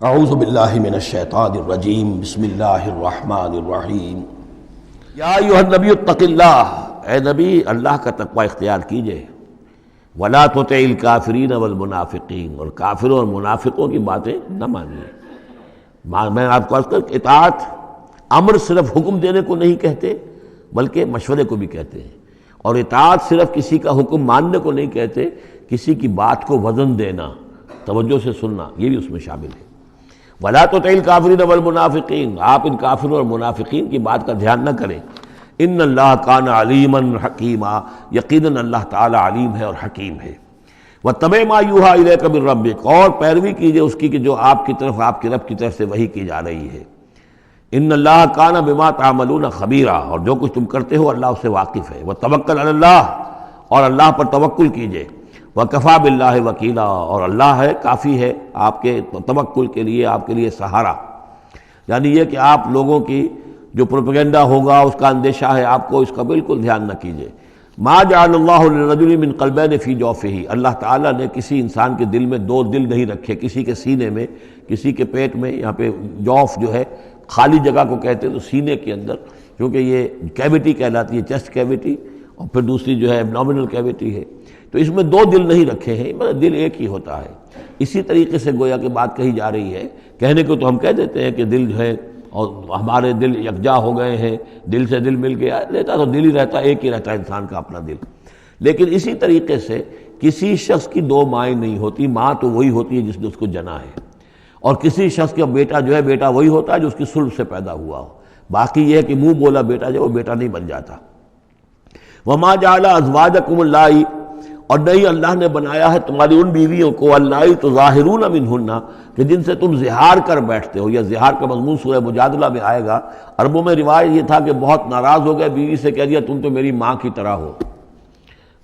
اعوذ باللہ من الشیطان الرجیم بسم اللہ الرحمن الرحیم یا ایھا النبی اتق اللہ، اے نبی اللہ کا تقوی اختیار کیجئے، ولا تطع الکافرین والمنافقین، اور کافروں اور منافقوں کی باتیں نہ مانیے۔ میں آپ کو عرض کروں کہ اطاعت امر صرف حکم دینے کو نہیں کہتے بلکہ مشورے کو بھی کہتے ہیں، اور اطاعت صرف کسی کا حکم ماننے کو نہیں کہتے، کسی کی بات کو وزن دینا، توجہ سے سننا، یہ بھی اس میں شامل ہے۔ وَلَا تُطِعِ الْكَافِرِينَ وَالْمُنَافِقِينَ، آپ ان کافروں اور منافقین کی بات کا دھیان نہ کریں۔ ان اللہ کان علیما حکیما، یقیناً اللہ تعالی علیم ہے اور حکیم ہے۔ وَاتَّبِعْ مَا یوحیٰ الیک من ربک، اور پیروی کیجئے اس کی کہ جو آپ کی طرف، آپ کے رب کی طرف سے وحی کی جا رہی ہے۔ ان اللہ کان بما تعملون خبیرا، اور جو کچھ تم کرتے ہو اللہ اس سے واقف ہے۔ وَتَوَکَّلْ علی اللہ، اور اللہ پر توکل کیجئے۔ وَکَفَىٰ بِاللَّهِ وَکیلا، اور اللہ ہے کافی ہے آپ کے توکل کے لیے، آپ کے لیے سہارا۔ یعنی یہ کہ آپ لوگوں کی جو پروپیگنڈا ہوگا اس کا اندیشہ ہے آپ کو، اس کا بالکل دھیان نہ کیجیے۔ ما جعل اللہ للرجل من قلبین فی جوفہ، اللہ تعالیٰ نے کسی انسان کے دل میں دو دل نہیں رکھے، کسی کے سینے میں، کسی کے پیٹ میں۔ یہاں پہ جوف جو ہے خالی جگہ کو کہتے ہیں، تو سینے کے اندر، کیونکہ یہ کیویٹی کہلاتی ہے، چیسٹ کیویٹی، اور پھر دوسری جو ہے ایبڈومینل کیویٹی ہے، تو اس میں دو دل نہیں رکھے ہیں، مطلب دل ایک ہی ہوتا ہے۔ اسی طریقے سے گویا کہ بات کہی جا رہی ہے، کہنے کو تو ہم کہہ دیتے ہیں کہ دل جو ہے، اور ہمارے دل یکجا ہو گئے ہیں، دل سے دل مل گیا، رہتا تو دل ہی رہتا، ایک ہی رہتا ہے انسان کا اپنا دل۔ لیکن اسی طریقے سے کسی شخص کی دو مائیں نہیں ہوتی، ماں تو وہی ہوتی ہے جس نے اس کو جنا ہے، اور کسی شخص کا بیٹا جو ہے، بیٹا وہی ہوتا ہے جو اس کی صلب سے پیدا ہوا ہو۔ باقی یہ ہے کہ منہ بولا بیٹا جو وہ بیٹا نہیں بن جاتا۔ وَمَا جَعَلَ أَزْوَاجَكُمُ اللَّائِي، اور نہیں اللہ نے بنایا ہے تمہاری ان بیویوں کو، اللَّائِي تُظَاہِرُونَ مِنْهُنَّ، کہ جن سے تم زہار کر بیٹھتے ہو۔ یا زہار کا مضمون سورہ مجادلہ میں آئے گا۔ عربوں میں روایت یہ تھا کہ بہت ناراض ہو گئے، بیوی سے کہہ دیا تم تو میری ماں کی طرح ہو،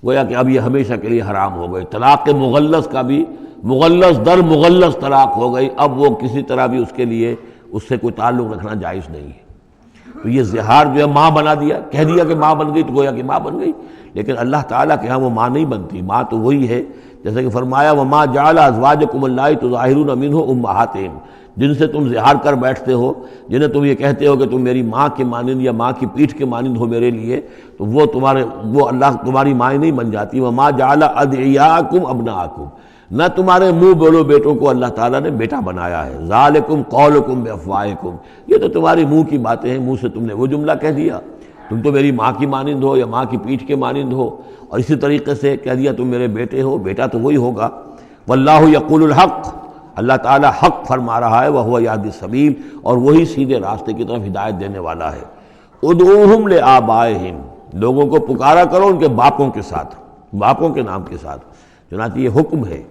گویا کہ اب یہ ہمیشہ کے لیے حرام ہو گئی۔ طلاق مغلظ کا بھی مغلظ در مغلظ طلاق ہو گئی، اب وہ کسی طرح بھی اس کے لیے اس سے کوئی تعلق رکھنا جائز نہیں ہے۔ تو یہ زہار جو ہے ماں بنا دیا، کہہ دیا کہ ماں بن گئی، تو گویا کہ ماں بن گئی، لیکن اللہ تعالیٰ کے ہاں وہ ماں نہیں بنتی، ماں تو وہی ہے، جیسے کہ فرمایا وَمَا جَعَلَ أَزْوَاجَكُمُ اللَّائِي تُظَاہِرُونَ مِنْهُ أُمَّهَاتِهِمْ، جن سے تم زہار کر بیٹھتے ہو، جنہیں تم یہ کہتے ہو کہ تم میری ماں کے مانند یا ماں کی پیٹھ کے مانند ہو میرے لیے، تو وہ اللہ تمہاری مائیں نہیں بن جاتی۔ وَمَا جَعَلَ أَدْعِيَاءَكُمْ أَبْنَاءَكُمْ، نہ تمہارے منہ بولو بیٹوں کو اللہ تعالیٰ نے بیٹا بنایا ہے۔ ذَلِكُمْ قَوْلُكُمْ بِأَفْوَاهِكُمْ، یہ تو تمہاری منہ کی باتیں ہیں، منہ سے تم نے وہ جملہ کہہ دیا، تم تو میری ماں کی مانند ہو یا ماں کی پیٹھ کے مانند ہو، اور اسی طریقے سے کہہ دیا تم میرے بیٹے ہو، بیٹا تو وہی ہوگا۔ واللہ یقول الحق، اللہ تعالیٰ حق فرما رہا ہے، وہو یہدی السبیل، اور وہی سیدھے راستے کی طرف ہدایت دینے والا ہے۔ ادعوہم لآبائہم، لوگوں کو پکارا کرو ان کے باپوں کے ساتھ، باپوں کے نام کے ساتھ۔ چنانچہ یہ حکم ہے،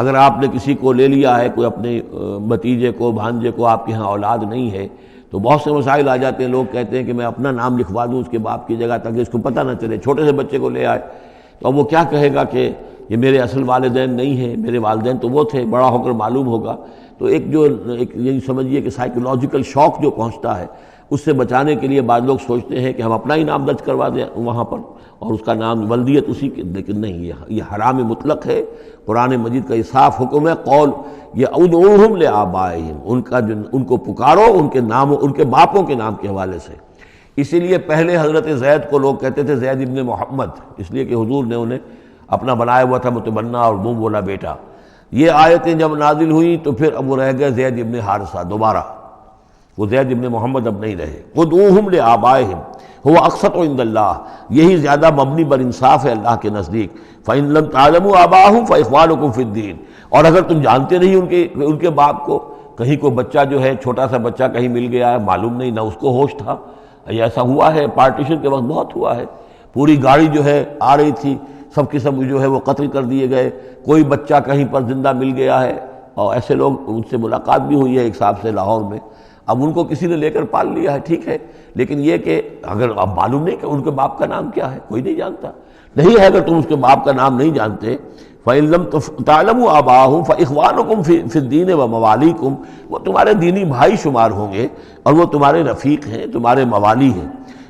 اگر آپ نے کسی کو لے لیا ہے، کوئی اپنے بھتیجے کو، بھانجے کو، آپ کے ہاں اولاد نہیں ہے، تو بہت سے مسائل آ جاتے ہیں، لوگ کہتے ہیں کہ میں اپنا نام لکھوا دوں اس کے باپ کی جگہ تاکہ اس کو پتہ نہ چلے۔ چھوٹے سے بچے کو لے آئے تو اب وہ کیا کہے گا کہ یہ میرے اصل والدین نہیں ہیں، میرے والدین تو وہ تھے، بڑا ہو کر معلوم ہوگا۔ تو ایک یہی سمجھیے کہ سائیکولوجیکل شوق جو پہنچتا ہے، اس سے بچانے کے لیے بعض لوگ سوچتے ہیں کہ ہم اپنا ہی نام درج کروا دیں وہاں پر، اور اس کا نام ولدیت اسی کے، لیکن نہیں، یہ حرام مطلق ہے۔ قرآن مجید کا یہ صاف حکم ہے، قول یہ ادعوہم لآبائہم، ان کو پکارو ان کے نام، ان کے باپوں کے نام کے حوالے سے۔ اسی لیے پہلے حضرت زید کو لوگ کہتے تھے زید ابن محمد، اس لیے کہ حضور نے انہیں اپنا بنایا ہوا تھا متبنہ، اور منہ بولا بیٹا۔ یہ آیتیں جب نازل ہوئی تو پھر اب وہ رہ گئے زید ابن حارثہ، دوبارہ وہ زید ابن محمد اب نہیں رہے۔ ادعوہم لآبائہم هو اقسط عند اللہ، یہی زیادہ مبنی بر انصاف ہے اللہ کے نزدیک۔ فإن لم تعلموا آباءهم فإخوانكم في الدين، اور اگر تم جانتے نہیں ان کے باپ کو، کہیں کوئی بچہ جو ہے، چھوٹا سا بچہ کہیں مل گیا ہے، معلوم نہیں، نہ اس کو ہوش تھا، ایسا ہوا ہے، پارٹیشن کے وقت بہت ہوا ہے، پوری گاڑی جو ہے آ رہی تھی، سب کے سب جو ہے وہ قتل کر دیے گئے، کوئی بچہ کہیں پر زندہ مل گیا ہے، اور ایسے لوگ، ان سے ملاقات بھی ہوئی ہے ایک صاحب سے لاہور میں، اب ان کو کسی نے لے کر پال لیا ہے، ٹھیک ہے، لیکن یہ کہ اگر اب معلوم نہیں کہ ان کے باپ کا نام کیا ہے، کوئی نہیں جانتا، نہیں ہے، اگر تم اس کے باپ کا نام نہیں جانتے، فَإِن لَمْ تَعْلَمُوا آبَاءَهُمْ فَإِخْوَانُكُمْ فِي الدِّينِ وَمَوَالِيكُمْ، وہ تمہارے دینی بھائی شمار ہوں گے، اور وہ تمہارے رفیق ہیں، تمہارے موالی ہیں۔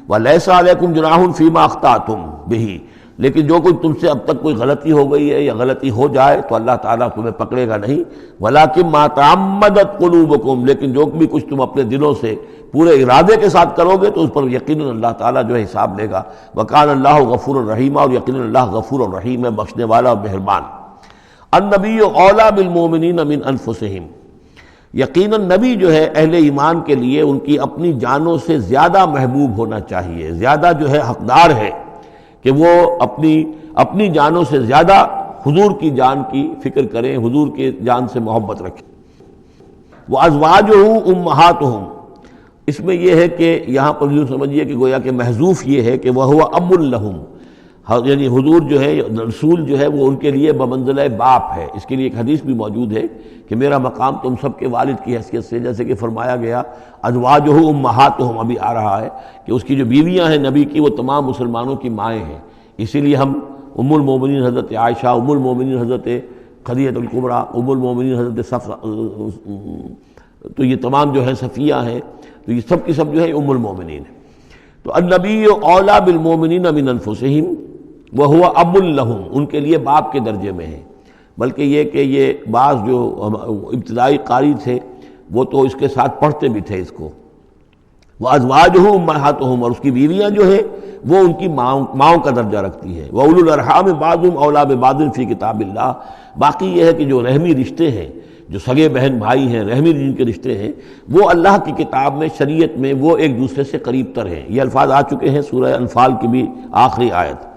وَلَيْسَ عَلَيْكُمْ جُنَاحٌ فِيمَا أَخْطَأْتُمْ بِهِ، لیکن جو کوئی تم سے اب تک کوئی غلطی ہو گئی ہے یا غلطی ہو جائے تو اللہ تعالیٰ تمہیں پکڑے گا نہیں. وَلَٰكِن مَا تَعَمَّدَتْ قُلُوبُكُمْ، لیکن جو بھی کچھ تم اپنے دلوں سے پورے ارادے کے ساتھ کرو گے تو اس پر یقیناً اللہ تعالیٰ جو ہے حساب لے گا. وَكَانَ اللَّهُ غَفُورًا رَحِيمًا، اور یقیناً اللہ غفور الرحیم ہے، بخشنے والا اور مہربان. النبی اولیٰ بالمؤمنین من انفسہم، یقیناً نبی جو ہے اہل ایمان کے لیے ان کی اپنی جانوں سے زیادہ محبوب ہونا چاہیے، زیادہ جو ہے حقدار ہے کہ وہ اپنی جانوں سے زیادہ حضور کی جان کی فکر کریں، حضور کی جان سے محبت رکھیں. وَأَزْوَاجُهُ أُمَّهَاتُهُمْ، اس میں یہ ہے کہ یہاں پر یوں سمجھیے کہ گویا کہ محذوف یہ ہے کہ وَهُوَ أَبٌ لَهُمْ، یعنی حضور جو ہے رسول جو ہے وہ ان کے لیے بمنزلہ باپ ہے. اس کے لیے ایک حدیث بھی موجود ہے کہ میرا مقام تم سب کے والد کی حیثیت سے، جیسے کہ فرمایا گیا ازواجہ امہاتہم، ابھی آ رہا ہے کہ اس کی جو بیویاں ہیں نبی کی وہ تمام مسلمانوں کی مائیں ہیں. اسی لیے ہم ام المومنین حضرت عائشہ، ام المومنین حضرت خدیجہ الکبریٰ، ام المومنین حضرت صفیہ، تو یہ تمام جو ہیں صفیہ ہیں، تو یہ سب کی سب جو ہے ام المومنین ہیں. تو النبی اولیٰ بالمؤمنین من انفسہم وہو اب لہم، ان کے لیے باپ کے درجے میں ہے. بلکہ یہ کہ یہ بعض جو ابتدائی قاری تھے وہ تو اس کے ساتھ پڑھتے بھی تھے اس کو. وَأَزْوَاجُهُ أُمَّهَاتُهُمْ، اور اس کی بیویاں جو ہے وہ ان کی ماؤں کا درجہ رکھتی ہیں. وَأُولُو الْأَرْحَامِ بَعْضُهُمْ أَوْلَىٰ بِبَعْضٍ فِي کتاب اللہ. باقی یہ ہے کہ جو رحمی رشتے ہیں، جو سگے بہن بھائی ہیں، رحمی جن کے رشتے ہیں، وہ اللہ کی کتاب میں، شریعت میں وہ ایک دوسرے سے قریب تر ہیں. یہ الفاظ آ چکے ہیں سورہ انفال کی بھی آخری آیت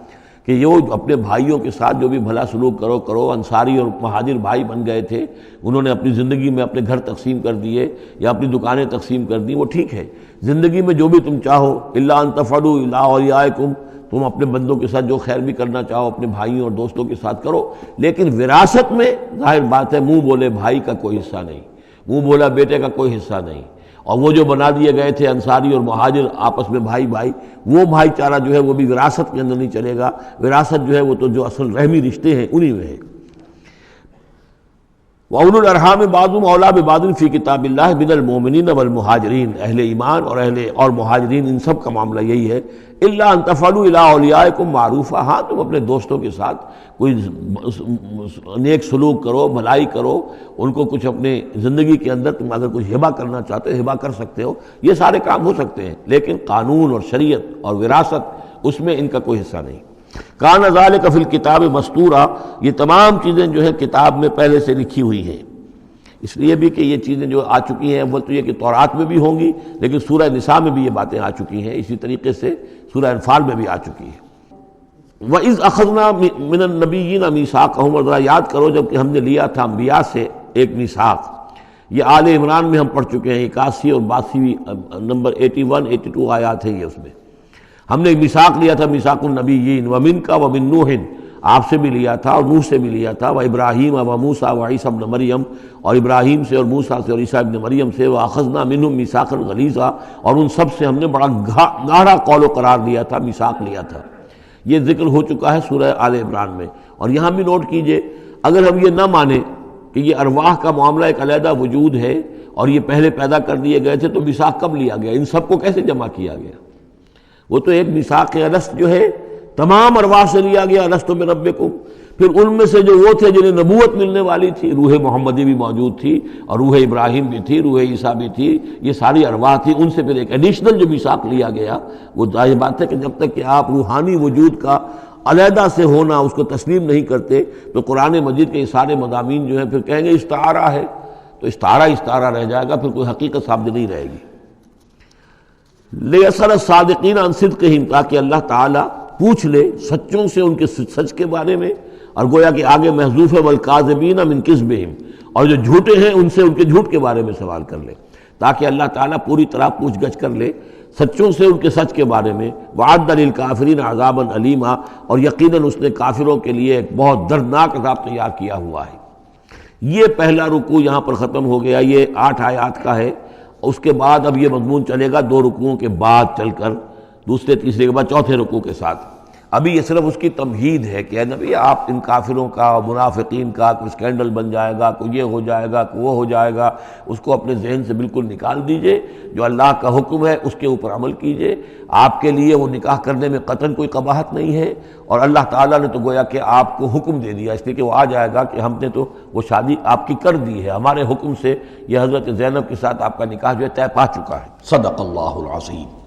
کہ یہ اپنے بھائیوں کے ساتھ جو بھی بھلا سلوک کرو. انصاری اور مہاجر بھائی بن گئے تھے، انہوں نے اپنی زندگی میں اپنے گھر تقسیم کر دیے یا اپنی دکانیں تقسیم کر دیں، وہ ٹھیک ہے. زندگی میں جو بھی تم چاہو، الا ان تفعلوا الی اولیاءکم، تم اپنے بندوں کے ساتھ جو خیر بھی کرنا چاہو اپنے بھائیوں اور دوستوں کے ساتھ کرو. لیکن وراثت میں ظاہر بات ہے منہ بولے بھائی کا کوئی حصہ نہیں، منہ بولا بیٹے کا کوئی حصہ نہیں. اور وہ جو بنا دیے گئے تھے انصاری اور مہاجر آپس میں بھائی، وہ بھائی چارہ جو ہے وہ بھی وراثت کے اندر نہیں چلے گا. وراثت جو ہے وہ تو جو اصل رحمی رشتے ہیں انہی میں ہے. وَأُولُو الْأَرْحَامِ بَعْضُهُمْ أَوْلَىٰ بِبَعْضٍ فِي کتاب اللہ مِنَ الْمُؤْمِنِينَ وَالْمُہَاجِرِينَ، اہل ایمان اور مہاجرین ان سب کا معاملہ یہی ہے. إِلَّا أَن تَفْعَلُوا إِلَىٰ أَوْلِيَائِكُمْ مَعْرُوفًا، ہاں تم اپنے دوستوں کے ساتھ کوئی نیک سلوک کرو، بھلائی کرو، ان کو کچھ اپنے زندگی کے اندر تم اگر کچھ ہبہ کرنا چاہتے ہو ہبہ کر سکتے ہو. یہ سارے کام ہو سکتے ہیں، لیکن قانون اور شریعت اور وراثت اس میں ان کا کوئی حصہ نہیں. کان ذالک فی الکتاب مستورا، یہ تمام چیزیں جو ہے کتاب میں پہلے سے لکھی ہوئی ہیں. اس لیے بھی کہ یہ چیزیں جو آ چکی ہیں وہ تو یہ کہ تورات میں بھی ہوں گی، لیکن سورہ نساء میں بھی یہ باتیں آ چکی ہیں. اسی طریقے سے سورہ انفال میں بھی آ چکی ہے. وَإِذْ أَخَذْنَا مِنَ النَّبِيِّينَ مِيثَاقَهُمْ، اور یاد کرو جب کہ ہم نے لیا تھا انبیاء سے ایک میثاق. یہ آل عمران میں ہم پڑھ چکے ہیں، 81 اور 82 نمبر 81 82 آیات ہیں یہ. اس میں ہم نے میثاق لیا تھا، میثاق النبیین، ومنک ومن نوح، آپ سے بھی لیا تھا اور نوح سے بھی لیا تھا، وابراہیم وموسیٰ وعیسیٰ ابن مریم، اور ابراہیم سے اور موسیٰ سے اور عیسیٰ ابن مریم سے، واخذنا منہم میثاقا غلیظا، اور ان سب سے ہم نے بڑا گاڑا قول و قرار لیا تھا، میثاق لیا تھا. یہ ذکر ہو چکا ہے سورہ آل عمران میں. اور یہاں بھی نوٹ کیجئے، اگر ہم یہ نہ مانیں کہ یہ ارواح کا معاملہ ایک علیحدہ وجود ہے اور یہ پہلے پیدا کر دیے گئے تھے، تو میثاق کب لیا گیا؟ ان سب کو کیسے جمع کیا گیا؟ وہ تو ایک میثاق الست جو ہے تمام ارواح سے لیا گیا، الست بربکم. پھر ان میں سے جو وہ تھے جنہیں نبوت ملنے والی تھی، روح محمدی بھی موجود تھی اور روح ابراہیم بھی تھی، روح عیسیٰ بھی تھی، یہ ساری ارواح تھی. ان سے پھر ایک ایڈیشنل جو میثاق لیا گیا، وہ ظاہر بات ہے کہ جب تک کہ آپ روحانی وجود کا علیحدہ سے ہونا اس کو تسلیم نہیں کرتے تو قرآن مجید کے یہ سارے مضامین جو ہیں پھر کہیں گے استعارہ ہے، تو استعارہ رہ جائے گا، پھر کوئی حقیقت ثابت نہیں رہے گی. لِيَسْأَلَ الصَّادِقِينَ عَنْ صِدْقِهِمْ، تاکہ اللہ تعالیٰ پوچھ لے سچوں سے ان کے سچ کے بارے میں. اور گویا کہ آگے محذوف ہے وَالْكَاذِبِينَ مِنْ كِذْبِهِمْ، اور جو جھوٹے ہیں ان سے ان کے جھوٹ کے بارے میں سوال کر لے، تاکہ اللہ تعالیٰ پوری طرح پوچھ گچھ کر لے سچوں سے ان کے سچ کے بارے میں. وَعَدَّ لِلْكَافِرِينَ عَذَابًا أَلِيمًا، اور یقیناً اس نے کافروں کے لیے ایک بہت دردناک عذاب تیار کیا ہوا ہے. یہ پہلا رکوع یہاں پر ختم ہو گیا، یہ 8 آیات کا ہے. اس کے بعد اب یہ مضمون چلے گا 2 رکوعوں کے بعد چل کر، دوسرے تیسرے کے بعد چوتھے رکوع کے ساتھ. ابھی یہ صرف اس کی تمہید ہے کہ اے نبی آپ ان کافروں کا منافقین کا کوئی اسکینڈل بن جائے گا، کوئی یہ ہو جائے گا، کوئی وہ ہو جائے گا، اس کو اپنے ذہن سے بالکل نکال دیجئے، جو اللہ کا حکم ہے اس کے اوپر عمل کیجئے۔ آپ کے لیے وہ نکاح کرنے میں قطعاً کوئی قباحت نہیں ہے، اور اللہ تعالیٰ نے تو گویا کہ آپ کو حکم دے دیا، اس لیے کہ وہ آ جائے گا کہ ہم نے تو وہ شادی آپ کی کر دی ہے، ہمارے حکم سے یہ حضرت زینب کے ساتھ آپ کا نکاح جو ہے طے پا چکا ہے۔ صدق اللہ العظیم۔